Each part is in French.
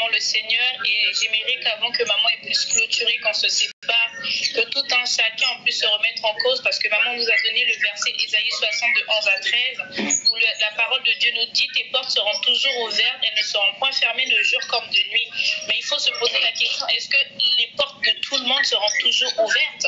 vraiment le Seigneur et j'aimerais qu'avant que maman puisse clôturer, qu'on se sépare, que tout un chacun puisse se remettre en cause parce que maman nous a donné le verset Isaïe 60 de 11 à 13 où la parole de Dieu nous dit tes portes seront toujours ouvertes, elles ne seront point fermées de jour comme de nuit. Mais il faut se poser la question, est-ce que les portes de tout le monde seront toujours ouvertes?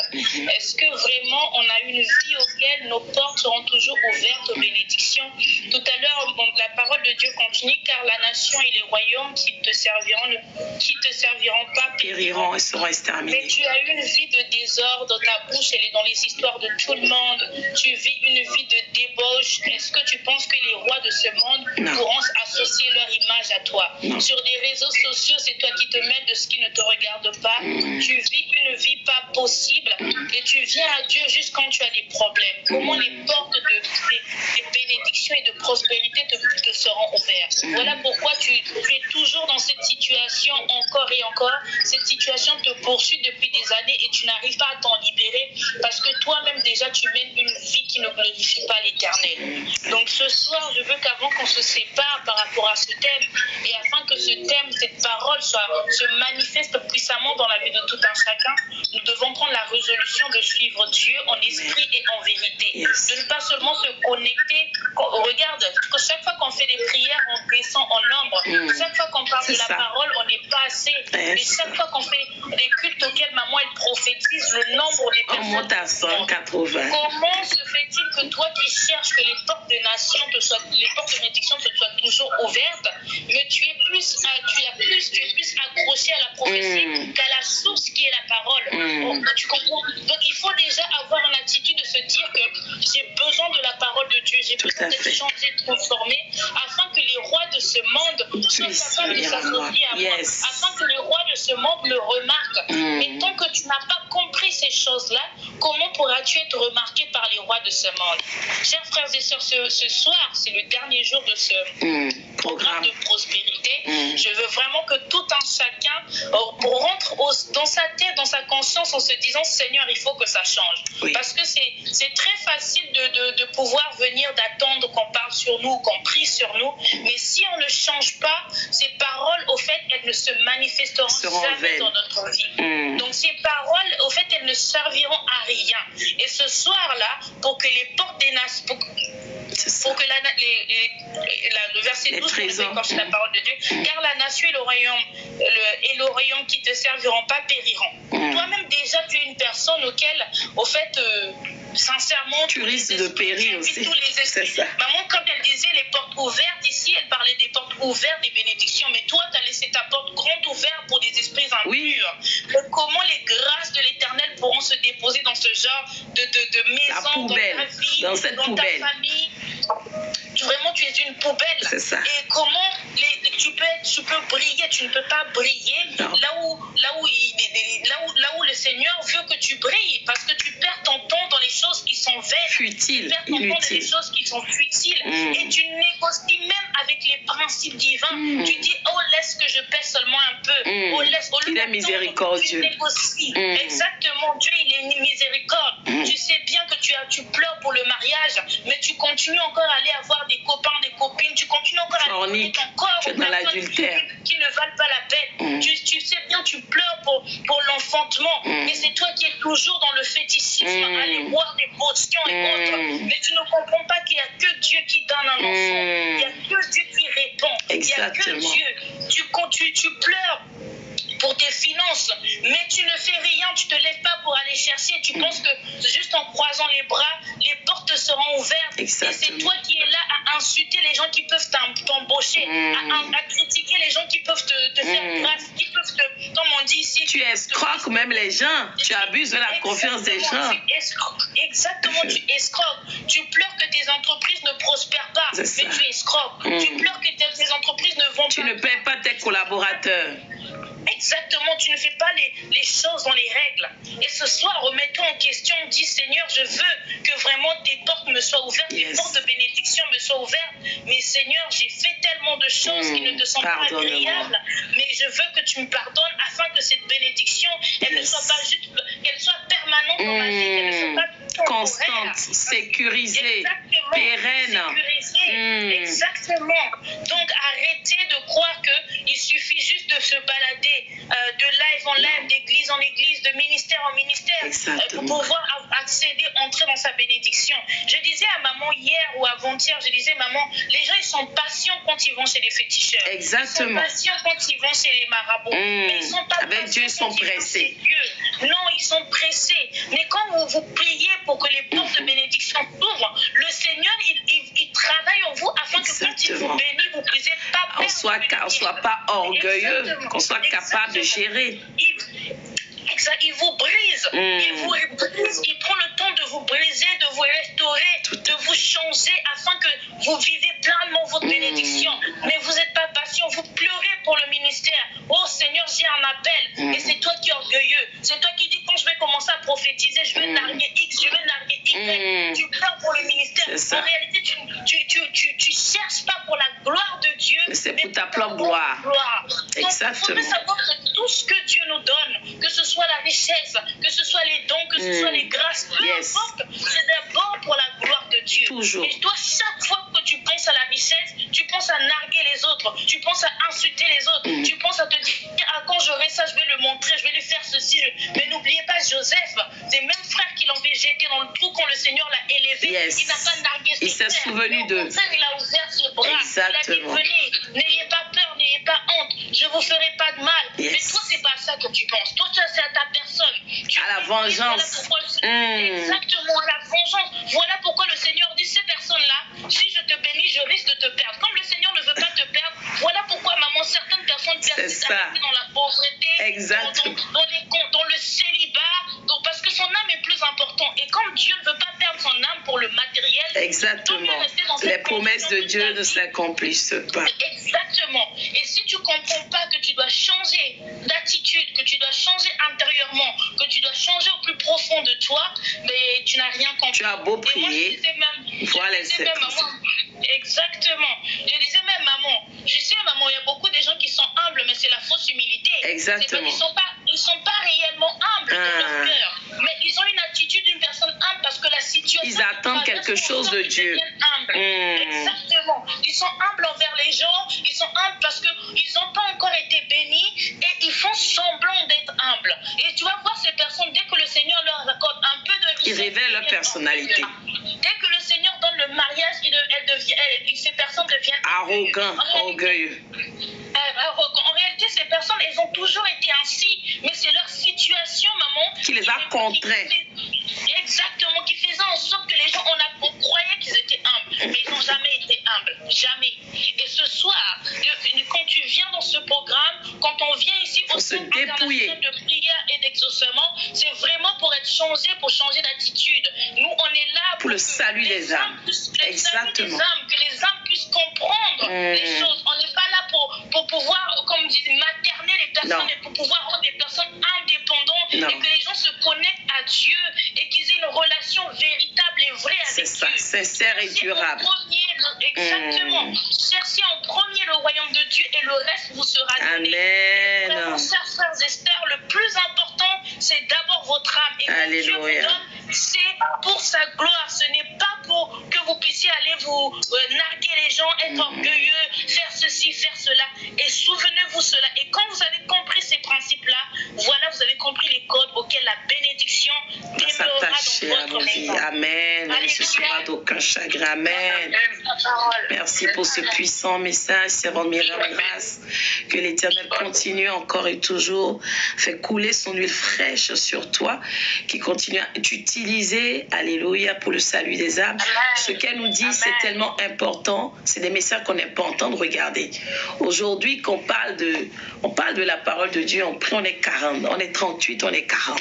Est-ce que vraiment on a une vie auquel nos portes seront toujours ouvertes aux bénédictions? Tout à l'heure, la parole de Dieu continue car la nation et les royaumes qui te serviront pas périront et seront exterminés. Mais tu as une vie de désordre, ta bouche elle est dans les histoires de tout le monde. Tu vis une vie de débauche. Est-ce que tu penses que les rois de ce monde pourront associer leur image à toi? Sur les réseaux sociaux, c'est toi qui te mêles de ce qui ne te regarde pas. Tu vis une vie pas possible et tu viens à Dieu juste quand tu as des problèmes. Comment les portes des bénédictions et de prospérité te seront ouvertes? Voilà pourquoi tu es toujours dans cette situation encore et encore. Cette situation te poursuit depuis des années et tu n'arrives pas à t'en libérer parce que toi-même déjà tu mènes une vie qui ne glorifie pas l'Éternel. Donc ce soir, je veux qu'avant qu'on se sépare par rapport à ce thème et afin que ce thème, cette parole se manifeste puissamment dans la vie de tout un chacun, nous devons prendre la résolution de suivre Dieu en esprit et en vérité. De ne pas seulement se connecter. Regarde, chaque fois qu'on fait des prières, on descend en nombre. Chaque fois qu'on parle de la parole, on n'est pas assez. Et chaque fois qu'on fait des cultes auxquels maman elle prophétise, le nombre des personnes. On monte à 180. Comment se fait-il que toi qui cherches que les portes de nation les portes de bénédiction te soient toujours ouvertes, mais tu es plus accroché à la prophétie qu'à la source qui est la parole. Tu comprends? Donc il faut déjà avoir une attitude de se dire que j'ai besoin de la parole de Dieu, j'ai besoin d'être changé, transformé, afin que les rois de ce monde soient capables de s'associer à moi, afin que les rois de ce monde le remarquent. Mais tant que tu n'as pas compris ces choses-là, comment pourras-tu être remarqué par les rois de ce monde? Chers frères et sœurs, ce soir, c'est le dernier jour de ce programme de prospérité. Je veux vraiment que tout un chacun rentre dans sa tête, dans sa conscience en se disant Seigneur, il faut que ça change. Parce que c'est très facile de pouvoir venir, d'attendre qu'on parle sur nous, qu'on prie sur nous. Mais si on ne change pas, ces paroles, au fait, elles ne se manifesteront jamais dans notre vie. Donc ces paroles, au fait, elles ne serviront à rien. Et ce soir-là, pour que les portes des nations, pour que le verset 12, c'est la parole de Dieu, car la nation et le royaume qui te serviront pas périront. Toi-même déjà, tu es une personne auquel, au fait, sincèrement, tu risques de périr aussi. C'est ça. Maman, quand elle disait les portes ouvertes, ici, elle parlait des portes ouvertes des bénédictions, mais toi, tu as laissé ta porte grande ouverte pour des esprits impurs. Donc, comment les grâces de l'Éternel pourront se déposer dans ce genre de maison, dans ta vie, dans ta famille? Vraiment, tu es une poubelle. C'est ça. Et comment tu peux briller? Tu ne peux pas briller là où le Seigneur veut que tu brilles, parce que tu perds ton temps dans les choses qui sont vaines. Futiles, tu perds ton temps dans les choses qui sont futiles. Et tu négocies même avec les principes divins. Tu dis, oh, laisse que je paie seulement un peu. Oh, laisse. Il est miséricordieux. Tu négocies. Exactement. Dieu, il est miséricorde. Tu sais bien que tu pleures pour le mariage, mais tu continues encore à aller avoir des copains, des copines. Tu continues encore à donner ton corps aux personnes qui ne valent pas la peine. Tu sais bien, tu pleures pour l'enfantement. Mais c'est toi qui es toujours dans le fétichisme, aller boire des potions et autres. Mais tu ne comprends pas qu'il n'y a que Dieu qui donne un enfant. Il n'y a que Dieu qui répond. Exactement. Il n'y a que Dieu. Tu pleures pour tes finances, mais tu ne fais rien, tu ne te lèves pas pour aller chercher, tu penses que juste en croisant les bras, les portes seront ouvertes. Exactement. Et c'est toi qui es là à insulter les gens qui peuvent t'embaucher, à critiquer les gens qui peuvent te faire grâce, qui peuvent te, comme on dit ici, tu escroques même les gens, tu abuses de la confiance des gens. Exactement, tu escroques. Tu pleures que tes entreprises ne prospèrent pas, mais tu escroques. Tu pleures que tes entreprises ne vont pas. Tu ne paies pas tes collaborateurs. Exactement, tu ne fais pas les choses dans les règles. Et ce soir, remettons en question, on dit Seigneur, je veux que vraiment tes portes me soient ouvertes, tes portes de bénédiction me soient ouvertes. Mais Seigneur, j'ai fait tellement de choses qui ne te sont pas agréables, mais je veux que tu me pardonnes afin que cette bénédiction, elle ne soit pas juste, qu'elle soit permanente dans ma vie, qu'elle ne soit pas constante, sécurisée, pérenne. Exactement. Donc arrêtez de croire qu'il suffit juste de de live en live, d'église en église, de ministère en ministère, pour pouvoir accéder, entrer dans sa bénédiction. Je disais à maman hier ou avant-hier, je disais, maman, les gens, ils sont patients quand ils vont chez les féticheurs. Exactement. Ils sont patients quand ils vont chez les marabouts. Mais ils sont pas avec Dieu, ils sont pressés. Non, ils sont pressés. Mais quand vous priez pour que les portes de bénédiction s'ouvrent, le Seigneur, il travaille en vous afin que quand il vous bénit, vous ne puissiez pas perdre. On ne soit pas orgueilleux, qu'on soit capable de gérer. Il vous brise, il prend le temps de vous briser, de vous restaurer, de vous changer afin que vous vivez pleinement votre bénédiction. Mais vous n'êtes pas patient, vous pleurez pour le ministère. Oh Seigneur, j'ai un appel. Et c'est toi qui es orgueilleux. C'est toi qui dis quand je vais commencer à prophétiser, je vais narguer X, je vais narguer Y. Tu pleures pour le ministère. En réalité, tu cherches pas pour la gloire de Dieu, mais c'est pour ta propre gloire. Exactement. Il faut savoir que tout ce que Dieu nous donne, que ce soit la richesse, que ce soit les dons, que ce soit les grâces, peu importe, c'est d'abord pour la gloire de Dieu. Toujours. Et toi, chaque fois que tu penses à la richesse, tu penses à narguer les autres, tu penses à insulter les autres, tu penses à te dire, ah, quand j'aurai ça, je vais le montrer, je vais lui faire ceci. Mais n'oubliez pas Joseph, c'est le même frère qui l'avait jeté dans le trou quand le Seigneur l'a élevé. Il n'a pas nargué ses frères. Il s'est souvenu d'eux. Il a ouvert ses bras. Exactement. Il a dit, venez, n'ayez pas peur, n'ayez pas honte, je ne vous ferai pas de mal. Mais toi, c'est pas ça que tu penses. Toi, c'est à ta personne. À la vengeance. Exactement, à la vengeance. Voilà pourquoi le Seigneur dit, ces personnes-là, si je te bénis, je risque de te perdre. Comme le Seigneur ne veut pas te perdre, voilà pourquoi, maman, certaines personnes persistent à rester dans la pauvreté, dans le célibat, parce que son âme est plus importante. Et comme Dieu ne veut pas perdre son âme pour le matériel, exactement. Les promesses de Dieu ne s'accomplissent pas. Exactement. Et si tu ne comprends pas que tu dois changer d'attitude, que tu dois changer intérieurement, que tu dois changer au plus profond de toi, mais tu n'as rien compris. Tu as beau prier, voilà. Exactement. Je disais même, maman, je sais, maman, il y a beaucoup de gens qui sont humbles, mais c'est la fausse humilité. Exactement. Ils sont pas réellement humbles dans leur cœur, mais ils ont une attitude d'une personne humble parce que la situation... Ils attendent quelque chose de Dieu. Exactement. Ils sont humbles envers les gens, ils sont humbles parce qu'ils n'ont pas encore été bénis et ils font semblant d'être humbles. Et tu vas voir ces personnes, dès que le Seigneur leur accorde un peu de richesse... Ils révèlent leur personnalité. Dès que le Seigneur donne le mariage, ces personnes deviennent arrogants, orgueilleux. En réalité, ces personnes, elles ont toujours été ainsi, mais c'est leur situation, maman, qui les a contraints. Exactement, qui faisait en sorte que les gens, on croyait qu'ils étaient humbles, mais ils n'ont jamais été humbles, jamais. Et ce soir, quand tu viens dans ce programme, quand on vient ici au Centre international de prière et d'exaucement, c'est vraiment pour être changé, pour changer d'attitude. Nous, on est là pour le salut des âmes. Exactement. Que les âmes puissent comprendre les choses. On n'est pas là pour pouvoir, comme dit, materner les personnes et pour pouvoir rendre des personnes indépendantes et que les gens se connectent à Dieu et qu'ils aient une relation véritable et vraie avec Dieu. C'est ça, sincère et durable. Exactement. Cherchez en premier le royaume de Dieu et le reste vous sera donné. Amen. Chers frères et sœurs, le plus important, c'est d'abord votre âme. Et que Dieu vous donne, c'est pour sa gloire. Ce n'est pas pour que vous puissiez aller vous narguer les gens, être orgueilleux, faire ceci, faire cela. Et souvenez-vous cela. Et quand vous avez compris ces principes-là, voilà, vous avez compris les codes auxquels la bénédiction demeurera dans votre maison. Amen. Ne se sera d'aucun chagrin. Amen. Merci pour ce puissant message, servant de miracle grâce. Que l'Éternel continue encore et toujours, fait couler son huile fraîche sur toi, qui continue à t'utiliser, alléluia, pour le salut des âmes. Ce qu'elle nous dit, c'est tellement important. C'est des messages qu'on n'aime pas entendre, regarder. Aujourd'hui, qu'on parle de la parole de Dieu, on prie, on est 40, on est 38, on est 40.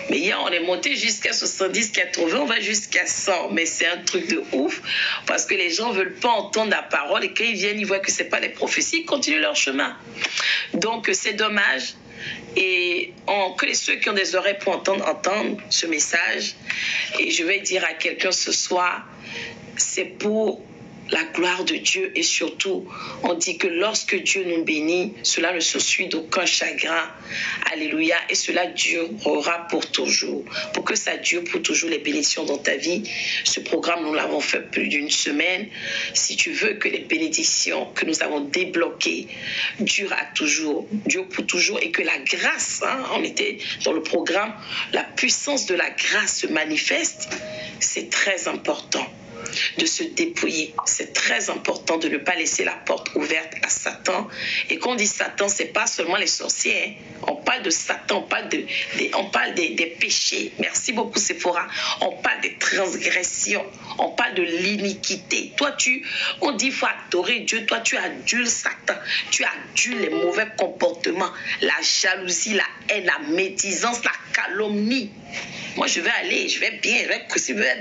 Mais hier, on est monté jusqu'à 70, 80, on va jusqu'à 100. Mais c'est un truc de ouf parce que les gens ne veulent pas entendre la parole et quand ils viennent, ils voient que ce n'est pas des prophéties, ils continuent leur chemin. Donc, c'est dommage. Et que ceux qui ont des oreilles pour entendre ce message. Et je vais dire à quelqu'un ce soir, c'est pour la gloire de Dieu et surtout, on dit que lorsque Dieu nous bénit, cela ne se suit d'aucun chagrin. Alléluia. Et cela durera pour toujours. Pour que ça dure pour toujours les bénédictions dans ta vie. Ce programme, nous l'avons fait plus d'une semaine. Si tu veux que les bénédictions que nous avons débloquées durent pour toujours et que la grâce, on était dans le programme, la puissance de la grâce se manifeste, c'est très important de se dépouiller. C'est très important de ne pas laisser la porte ouverte à Satan. Et quand on dit Satan, c'est pas seulement les sorciers. On parle de Satan, on parle des péchés. Merci beaucoup Sephora. On parle des transgressions. On parle de l'iniquité. Toi, on dit qu'il faut adorer Dieu. Toi, tu adules Satan. Tu adules les mauvais comportements, la jalousie, la haine, la médisance, la calomnie. Moi, je vais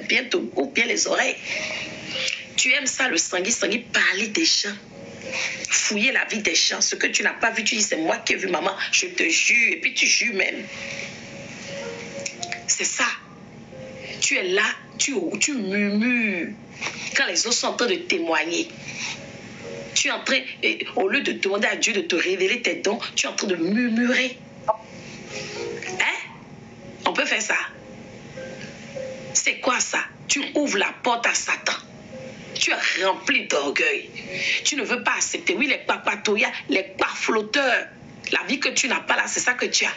bien te couper les oreilles. Tu aimes ça, le sangui, parler des gens. Fouiller la vie des gens. Ce que tu n'as pas vu, tu dis, c'est moi qui ai vu maman. Je te jure. Et puis tu jures même. C'est ça. Tu es là, tu murmures. Quand les autres sont en train de témoigner. Tu es en train, au lieu de demander à Dieu de te révéler tes dons, tu es en train de murmurer. On peut faire ça. C'est quoi ça? Tu ouvres la porte à Satan. Tu es rempli d'orgueil. Tu ne veux pas accepter. Oui, les papatoyas, les flotteurs. La vie que tu n'as pas là, c'est ça que tu as.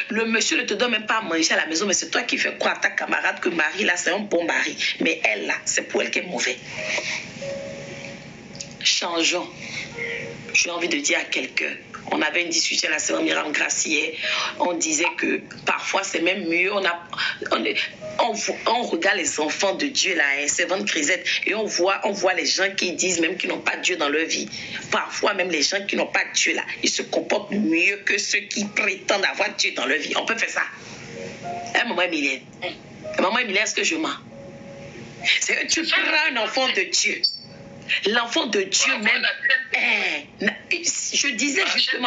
Le monsieur ne te donne même pas à manger à la maison, mais c'est toi qui fais croire à ta camarade que Marie, là, c'est un bon mari. Mais elle, là, c'est pour elle qui est mauvais. Changeons. J'ai envie de dire à quelqu'un, on avait une discussion à la sœur Myriam Gracier, on disait que parfois c'est même mieux, on regarde les enfants de Dieu là, c'est Vente Crisette, et on voit les gens qui disent même qu'ils n'ont pas Dieu dans leur vie. Parfois même les gens qui n'ont pas Dieu là, ils se comportent mieux que ceux qui prétendent avoir Dieu dans leur vie. On peut faire ça. Maman Emilienne, est-ce que je mens? C'est que tu prends un enfant de Dieu. L'enfant de Dieu même, je disais justement,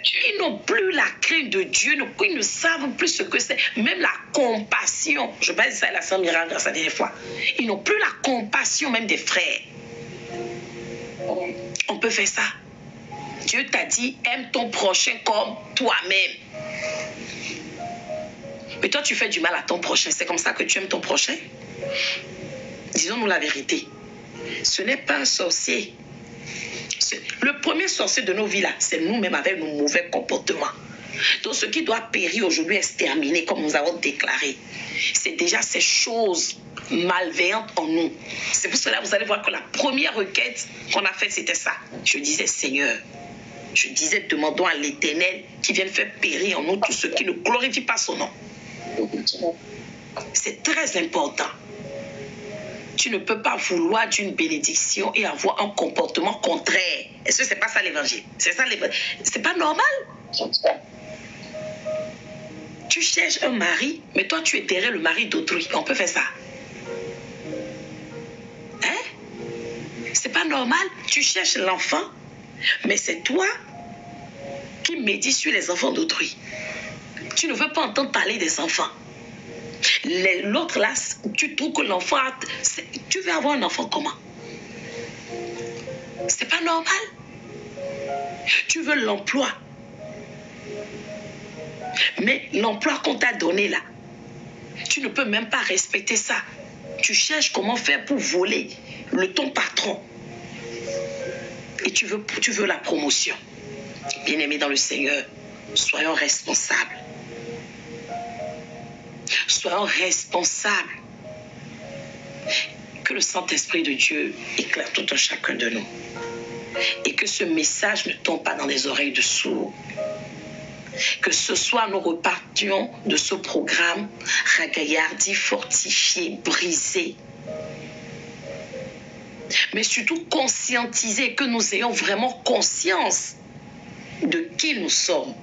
ils n'ont plus la crainte de Dieu, ils ne savent plus ce que c'est, même la compassion. Je vais dire ça à la sœur Myriam la dernière fois. Ils n'ont plus la compassion même des frères. On peut faire ça. Dieu t'a dit, aime ton prochain comme toi-même. Mais toi, tu fais du mal à ton prochain. C'est comme ça que tu aimes ton prochain? Disons-nous la vérité. Ce n'est pas un sorcier. Le premier sorcier de nos vies, là, c'est nous-mêmes avec nos mauvais comportements. Donc, ce qui doit périr aujourd'hui, exterminer, comme nous avons déclaré, c'est déjà ces choses malveillantes en nous. C'est pour cela que vous allez voir que la première requête qu'on a faite, c'était ça. Je disais, Seigneur, demandons à l'Éternel qui vienne faire périr en nous tout ce qui ne glorifie pas son nom. C'est très important. Tu ne peux pas vouloir d'une bénédiction et avoir un comportement contraire. Est-ce que c'est pas ça l'évangile? C'est ça l'évangile. C'est pas normal. Tu cherches un mari, mais toi tu es derrière le mari d'autrui. On peut faire ça. C'est pas normal. Tu cherches l'enfant, mais c'est toi qui médites sur les enfants d'autrui. Tu ne veux pas entendre parler des enfants. L'autre là, tu trouves que l'enfant, tu veux avoir un enfant comment? C'est pas normal. Tu veux l'emploi. Mais l'emploi qu'on t'a donné là, tu ne peux même pas respecter ça. Tu cherches comment faire pour voler ton patron. Et tu veux la promotion. Bien-aimés dans le Seigneur, soyons responsables. Soyons responsables. Que le Saint-Esprit de Dieu éclaire tout un chacun de nous. Et que ce message ne tombe pas dans les oreilles de sourds. Que ce soir, nous repartions de ce programme ragaillardi, fortifié, brisé. Mais surtout conscientisé, que nous ayons vraiment conscience de qui nous sommes.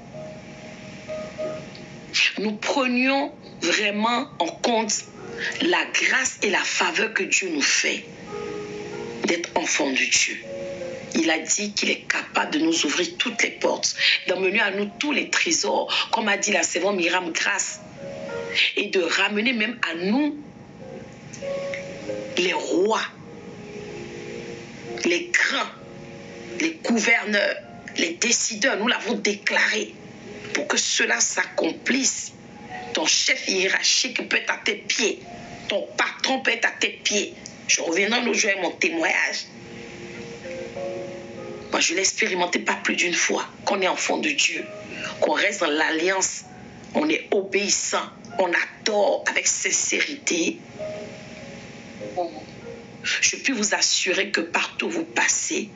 Nous prenions vraiment en compte la grâce et la faveur que Dieu nous fait d'être enfants de Dieu. Il a dit qu'il est capable de nous ouvrir toutes les portes, d'emmener à nous tous les trésors, comme a dit la sœur Myriam Grâce, et de ramener même à nous les rois les grands, les gouverneurs, les décideurs, nous l'avons déclaré pour que cela s'accomplisse. Ton chef hiérarchique peut être à tes pieds. Ton patron peut être à tes pieds. Je reviendrai l'autre jour avec mon témoignage. Moi, je l'ai expérimenté pas plus d'une fois. Qu'on est enfant de Dieu, qu'on reste dans l'alliance, on est obéissant, on adore avec sincérité. Je peux vous assurer que partout où vous passez,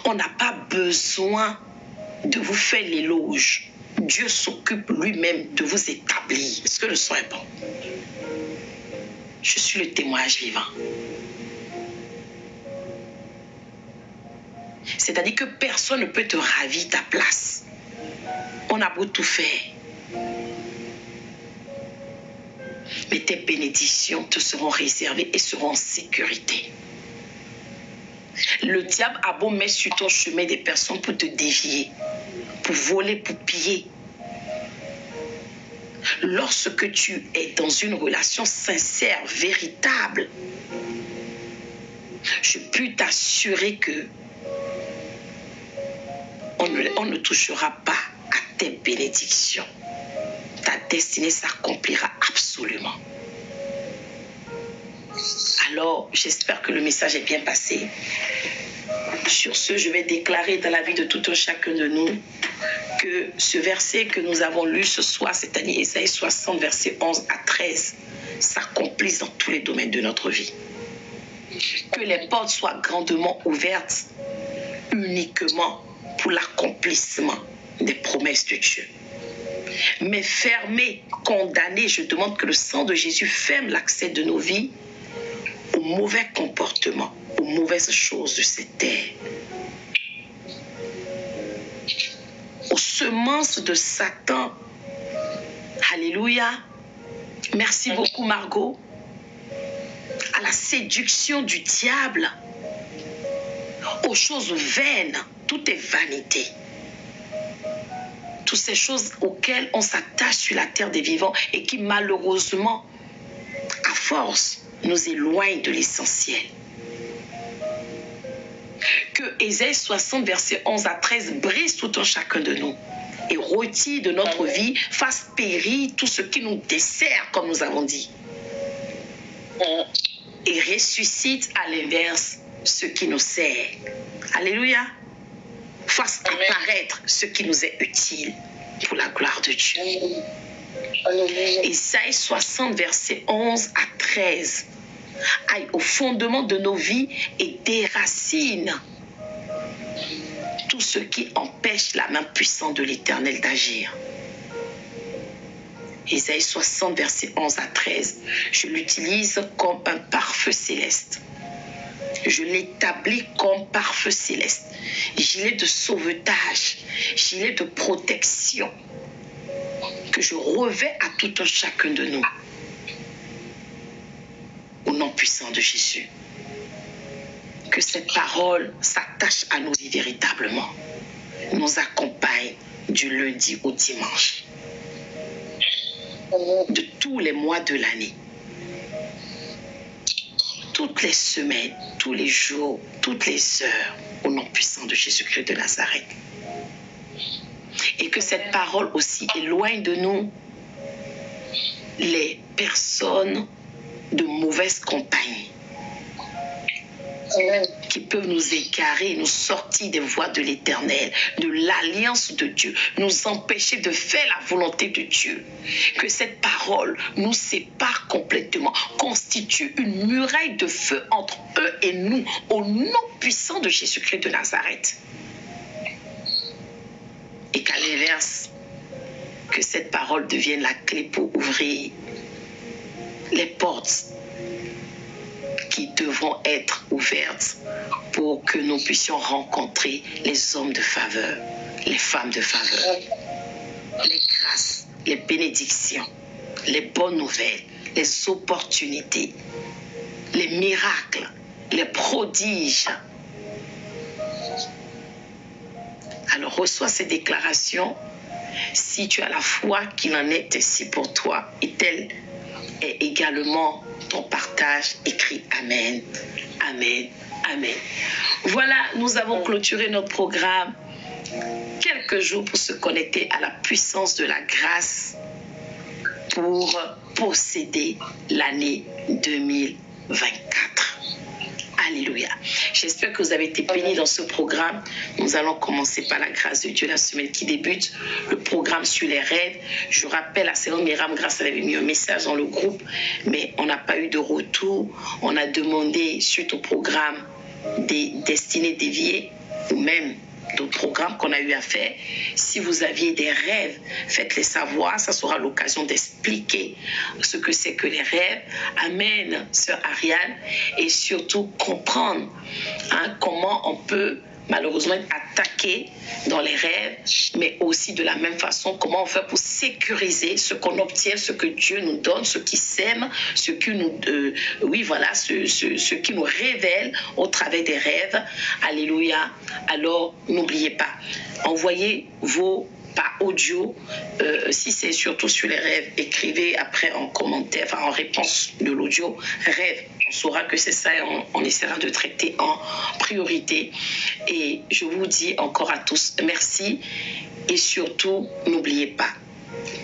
on n'a pas besoin de vous faire l'éloge. Dieu s'occupe lui-même de vous établir. Est-ce que le son est bon? Je suis le témoignage vivant. C'est-à-dire que personne ne peut te ravir ta place. On a beau tout faire. Mais tes bénédictions te seront réservées et seront en sécurité. Le diable a beau mettre sur ton chemin des personnes pour te dévier, pour voler, pour piller. Lorsque tu es dans une relation sincère, véritable, je peux t'assurer que on ne touchera pas à tes bénédictions. Ta destinée s'accomplira absolument. Alors, j'espère que le message est bien passé. Sur ce, je vais déclarer dans la vie de tout un chacun de nous que ce verset que nous avons lu ce soir, c'est-à-dire Ésaïe 60, versets 11 à 13, s'accomplisse dans tous les domaines de notre vie. Que les portes soient grandement ouvertes uniquement pour l'accomplissement des promesses de Dieu. Mais fermées, condamnées, je demande que le sang de Jésus ferme l'accès de nos vies aux mauvais comportements, aux mauvaises choses de cette terre, aux semences de Satan. Alléluia. Merci beaucoup, Margot. À la séduction du diable, aux choses vaines, tout est vanité. Toutes ces choses auxquelles on s'attache sur la terre des vivants et qui malheureusement, à force, nous éloignent de l'essentiel. Que Ésaïe 60, versets 11 à 13 brise tout un chacun de nous et retire de notre vie, fasse périr tout ce qui nous dessert, comme nous avons dit. Et ressuscite à l'inverse ce qui nous sert. Alléluia. Fasse apparaître ce qui nous est utile pour la gloire de Dieu. Ésaïe 60, versets 11 à 13 aille au fondement de nos vies et déracine tout ce qui empêche la main puissante de l'Éternel d'agir. Ésaïe 60, versets 11 à 13, je l'utilise comme un pare-feu céleste. Je l'établis comme pare-feu céleste. Gilet de sauvetage, gilet de protection que je revais à tout un chacun de nous. Au nom puissant de Jésus. Que cette parole s'attache à nos vies véritablement. Nous accompagne du lundi au dimanche. De tous les mois de l'année. Toutes les semaines, tous les jours, toutes les heures. Au nom puissant de Jésus-Christ de Nazareth. Et que cette parole aussi éloigne de nous les personnes de mauvaise compagnie qui peuvent nous égarer, nous sortir des voies de l'Éternel, de l'alliance de Dieu, nous empêcher de faire la volonté de Dieu. Que cette parole nous sépare complètement, constitue une muraille de feu entre eux et nous, au nom puissant de Jésus-Christ de Nazareth. Et qu'à l'inverse, que cette parole devienne la clé pour ouvrir les portes qui devront être ouvertes pour que nous puissions rencontrer les hommes de faveur, les femmes de faveur, les grâces, les bénédictions, les bonnes nouvelles, les opportunités, les miracles, les prodiges. Alors reçois ces déclarations si tu as la foi qu'il en est ainsi pour toi et tel est également ton partage. Écris Amen, Amen. Amen. Voilà, nous avons clôturé notre programme. Quelques jours pour se connecter à la puissance de la grâce pour posséder l'année 2024. Alléluia. J'espère que vous avez été bénis dans ce programme. Nous allons commencer par la grâce de Dieu la semaine qui débute. Le programme sur les rêves. Je rappelle à Sœur Myriam Grâce, elle avait mis un message dans le groupe, mais on n'a pas eu de retour. On a demandé, suite au programme des destinées déviées, ou même d'autres programmes qu'on a eu à faire, si vous aviez des rêves, faites-les savoir. Ça sera l'occasion d'expliquer ce que c'est que les rêves. Amen, Sœur Ariane. Et surtout comprendre comment on peut malheureusement être attaqué dans les rêves, mais aussi de la même façon, comment on fait pour sécuriser ce qu'on obtient, ce que Dieu nous donne, ce qui sème, ce qui nous, ce qui nous révèle au travers des rêves. Alléluia. Alors, n'oubliez pas, envoyez vos par audio, si c'est surtout sur les rêves, écrivez après en commentaire, en réponse de l'audio, rêve. On saura que c'est ça et on essaiera de traiter en priorité. Et je vous dis encore à tous merci et surtout, n'oubliez pas,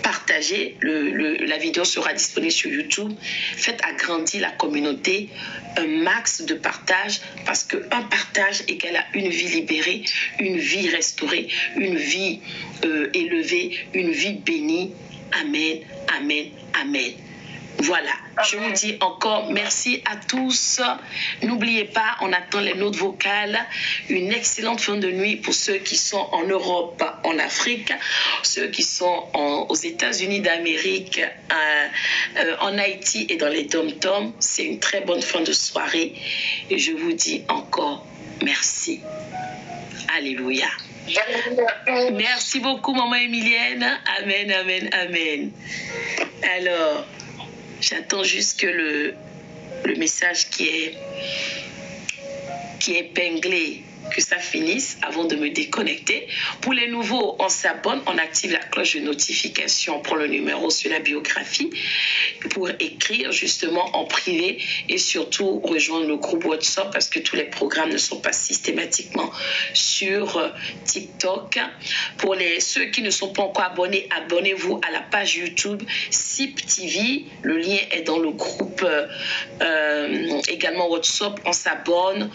partagez, la vidéo sera disponible sur YouTube. Faites agrandir la communauté, un max de partage, parce qu'un partage égale à une vie libérée, une vie restaurée, une vie élevée, une vie bénie. Amen, amen, amen. Voilà, je vous dis encore merci à tous. N'oubliez pas, on attend les notes vocales. Une excellente fin de nuit pour ceux qui sont en Europe, en Afrique, ceux qui sont aux États-Unis d'Amérique, en Haïti et dans les dom-toms. C'est une très bonne fin de soirée. Et je vous dis encore merci. Alléluia. Merci beaucoup, Maman Emilienne. Amen, amen, amen. Alors, j'attends juste que le message qui est épinglé, que ça finisse avant de me déconnecter. Pour les nouveaux, on s'abonne, on active la cloche de notification, on prend le numéro sur la biographie pour écrire justement en privé et surtout rejoindre le groupe WhatsApp parce que tous les programmes ne sont pas systématiquement sur TikTok. Pour ceux qui ne sont pas encore abonnés, abonnez-vous à la page YouTube SIP TV. Le lien est dans le groupe également WhatsApp. On s'abonne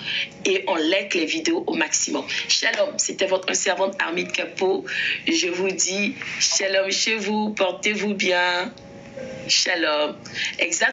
et on like les vidéos au maximum. Shalom, c'était votre servante Armide Capot. Je vous dis shalom chez vous, portez-vous bien. Shalom. Exact.